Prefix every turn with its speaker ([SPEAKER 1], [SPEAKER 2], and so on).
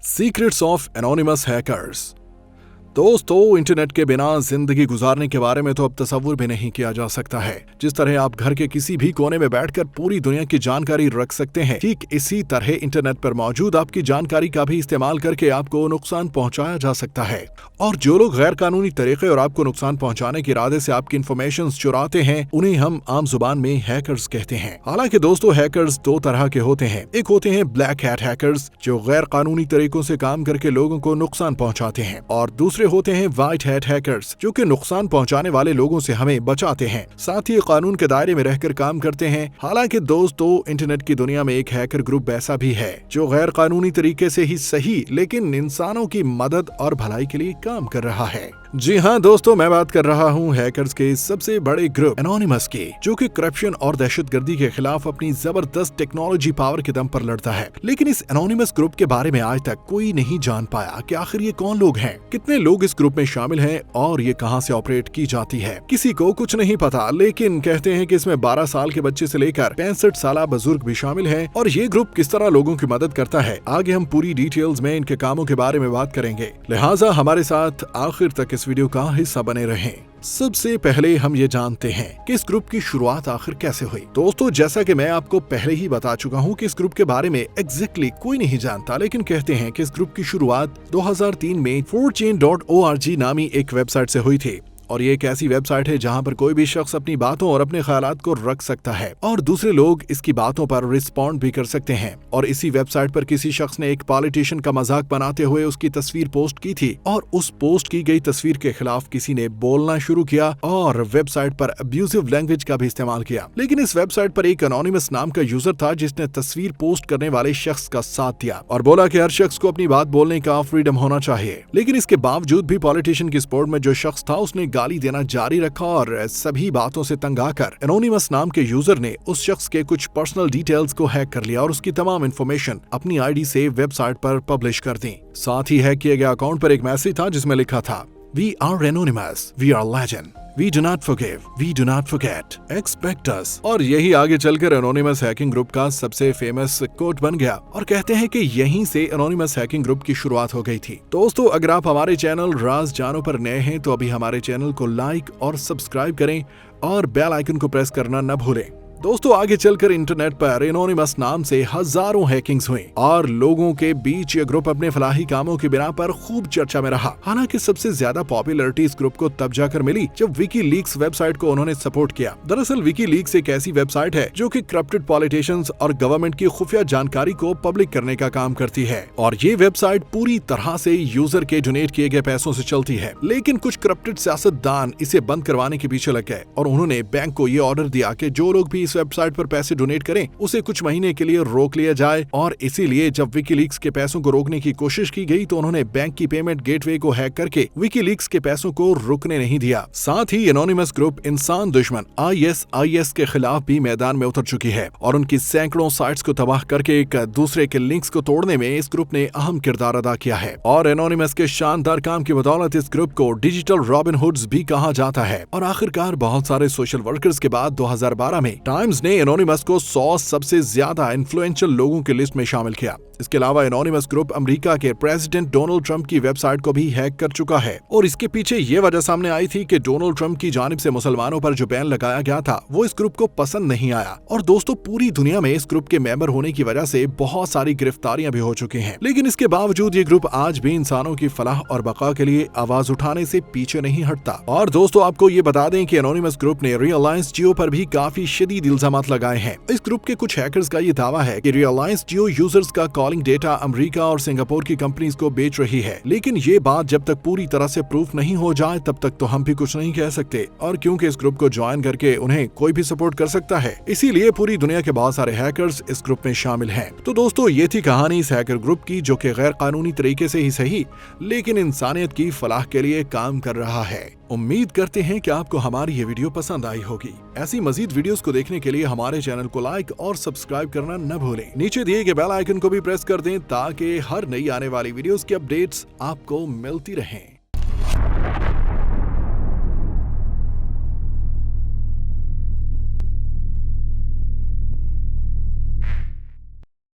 [SPEAKER 1] Secrets of anonymous hackers. दोस्तों, internet के बिना जिंदगी गुजारने के बारे में तो अब तस्वुर भी नहीं किया जा सकता है। जिस तरह आप घर के किसी भी कोने में बैठकर पूरी दुनिया की जानकारी रख सकते हैं, ठीक इसी तरह इंटरनेट पर मौजूद आपकी जानकारी का भी इस्तेमाल करके आपको नुकसान पहुंचाया जा सकता है। और जो लोग गैर कानूनी तरीके और आपको नुकसान पहुंचाने के इरादे से आपकी इन्फॉर्मेशन चुराते हैं, उन्हें हम आम जुबान में हैकर्स कहते हैं। हालांकि दोस्तों, हैकर्स दो तरह के होते हैं। एक होते हैं ब्लैक हैट हैकर्स, जो गैर कानूनी तरीकों से काम करके लोगों को नुकसान पहुंचाते हैं, और दूसरे होते हैं व्हाइट हैट हैकर्स, जो कि नुकसान पहुंचाने वाले लोगों से हमें बचाते हैं, साथ ही कानून के दायरे में रहकर काम करते हैं। हालांकि दोस्तों, इंटरनेट की दुनिया में एक हैकर ग्रुप ऐसा भी है जो गैर कानूनी तरीके से ही सही लेकिन इंसानों की मदद और भलाई के लिए काम कर रहा है। जी हाँ दोस्तों, मैं बात कर रहा हूँ हैकर्स के सबसे बड़े ग्रुप एनोनिमस की, जो कि करप्शन और दहशतगर्दी के खिलाफ अपनी जबरदस्त टेक्नोलॉजी पावर के दम पर लड़ता है। लेकिन इस एनोनिमस ग्रुप के बारे में आज तक कोई नहीं जान पाया कि आखिर ये कौन लोग हैं, कितने लोग इस ग्रुप में शामिल हैं और ये कहां से ऑपरेट की जाती है। किसी को कुछ नहीं पता, लेकिन कहते हैं कि इसमें 12 साल के बच्चे से लेकर 65 साल बुजुर्ग भी शामिल हैं। और ये ग्रुप किस तरह लोगों की मदद करता है, आगे हम पूरी डिटेल्स में इनके कामों के बारे में बात करेंगे। लिहाजा हमारे साथ आखिर तक इस वीडियो का हिस्सा बने रहें। सबसे पहले हम ये जानते हैं कि इस ग्रुप की शुरुआत आखिर कैसे हुई। दोस्तों, जैसा कि मैं आपको पहले ही बता चुका हूँ कि इस ग्रुप के बारे में एग्जैक्टली कोई नहीं जानता, लेकिन कहते हैं कि इस ग्रुप की शुरुआत 2003 में 4chan.org नामी एक वेबसाइट से हुई थी। और ये एक ऐसी वेबसाइट है जहां पर कोई भी शख्स अपनी बातों और अपने ख्यालात को रख सकता है और दूसरे लोग इसकी बातों पर रिस्पॉन्ड भी कर सकते हैं। और इसी वेबसाइट पर किसी शख्स ने एक पॉलिटिशियन का मजाक बनाते हुए उसकी तस्वीर पोस्ट की थी, और उस पोस्ट की गई तस्वीर के खिलाफ किसी ने बोलना शुरू किया और वेबसाइट पर अब्यूजिव लैंग्वेज का भी इस्तेमाल किया। लेकिन इस वेबसाइट पर एक एनोनिमस नाम का यूजर था जिसने तस्वीर पोस्ट करने वाले शख्स का साथ दिया और बोला कि हर शख्स को अपनी बात बोलने का फ्रीडम होना चाहिए। लेकिन इसके बावजूद भी पॉलिटिशियन की सपोर्ट में जो शख्स था, उसने गाली देना जारी रखा और सभी बातों से तंग आकर एनोनिमस नाम के यूजर ने उस शख्स के कुछ पर्सनल डिटेल्स को हैक कर लिया और उसकी तमाम इंफॉर्मेशन अपनी आईडी से वेबसाइट पर पब्लिश कर दी। साथ ही हैक किए गए अकाउंट पर एक मैसेज था जिसमें लिखा था, "We are anonymous, we are legend, we do not forgive, we do not forget, expect us." और यही आगे चलकर एनोनिमस हैकिंग ग्रुप का सबसे फेमस कोट बन गया और कहते हैं कि यहीं से एनोनिमस हैकिंग ग्रुप की शुरुआत हो गई थी। दोस्तों, अगर आप हमारे चैनल राज जानो पर नए हैं तो अभी हमारे चैनल को लाइक और सब्सक्राइब करें और बेल आइकन को प्रेस करना न भूलें। दोस्तों, आगे चलकर इंटरनेट पर एनोनिमस नाम से हजारों हैकिंग्स हुई और लोगों के बीच ये ग्रुप अपने फलाही कामों की बिना पर खूब चर्चा में रहा। हालांकि सबसे ज्यादा पॉपुलैरिटी इस ग्रुप को तब जाकर मिली जब विकीलीक्स वेबसाइट को उन्होंने सपोर्ट किया। दरअसल विकीलीक्स एक ऐसी वेबसाइट है जो कि करप्टेड पॉलिटिशियंस और गवर्नमेंट की खुफिया जानकारी को पब्लिक करने का काम करती है, और ये वेबसाइट पूरी तरह से यूजर के डोनेट किए गए पैसों से चलती है। लेकिन कुछ करप्टेड सियासतदान इसे बंद करवाने के पीछे लग गए और उन्होंने बैंक को ये ऑर्डर दिया कि जो लोग भी वेबसाइट पर पैसे डोनेट करें उसे कुछ महीने के लिए रोक लिया जाए। और इसीलिए जब विकीलीक्स के पैसों को रोकने की कोशिश की गई तो उन्होंने बैंक की पेमेंट गेटवे को हैक करके विकीलीक्स के पैसों को रुकने नहीं दिया। साथ ही एनोनिमस ग्रुप इंसान दुश्मन ISIS के खिलाफ भी मैदान में उतर चुकी है और उनकी सैकड़ों साइट्स को तबाह करके एक दूसरे के लिंक्स को तोड़ने में इस ग्रुप ने अहम किरदार अदा किया है। और एनोनिमस के शानदार काम की बदौलत इस ग्रुप को डिजिटल रॉबिन हुड्स भी कहा जाता है। और आखिरकार बहुत सारे सोशल वर्कर्स के बाद 2012 में टाइम्स ने एनोनिमस को 100 सबसे ज्यादा इन्फ्लुएंशियल लोगों की लिस्ट में शामिल किया। इसके अलावा एनोनिमस ग्रुप अमेरिका के प्रेसिडेंट डोनाल्ड ट्रंप की वेबसाइट को भी हैक कर चुका है। और इसके पीछे ये वजह सामने आई थी कि डोनाल्ड ट्रंप की जानिब से मुसलमानों पर जो बैन लगाया गया था वो इस ग्रुप को पसंद नहीं आया। और दोस्तों, पूरी दुनिया में इस ग्रुप के मेंबर होने की वजह से बहुत सारी गिरफ्तारियां भी हो चुकी हैं। लेकिन इसके बावजूद ये ग्रुप आज भी इंसानों की फलाह और बका के लिए आवाज उठाने से पीछे नहीं हटता। और दोस्तों, आपको ये बता दें कि एनोनिमस ग्रुप ने रिलायंस जियो पर भी काफी शदीद इल्जामात लगाए हैं। इस ग्रुप के कुछ हैकर्स का ये दावा है कि रिलायंस जियो यूजर्स का कॉलिंग डेटा अमेरिका और सिंगापुर की कंपनीज को बेच रही है। लेकिन ये बात जब तक पूरी तरह से प्रूफ नहीं हो जाए तब तक तो हम भी कुछ नहीं कह सकते। और क्योंकि इस ग्रुप को ज्वाइन करके उन्हें कोई भी सपोर्ट कर सकता है, इसीलिए पूरी दुनिया के बहुत सारे हैकर्स इस ग्रुप में शामिल हैं। तो दोस्तों, ये थी कहानी इस हैकर ग्रुप की, जो कि गैर कानूनी तरीके से ही सही लेकिन इंसानियत की फलाह के लिए काम कर रहा है। उम्मीद करते हैं कि आपको हमारी ये वीडियो पसंद आई होगी। ऐसी मजीद वीडियोस को देखने के लिए हमारे चैनल को लाइक और सब्सक्राइब करना न भूलें। नीचे दिए गए बेल आइकन को भी प्रेस कर दें ताकि हर नई आने वाली वीडियोस की अपडेट्स आपको मिलती रहें।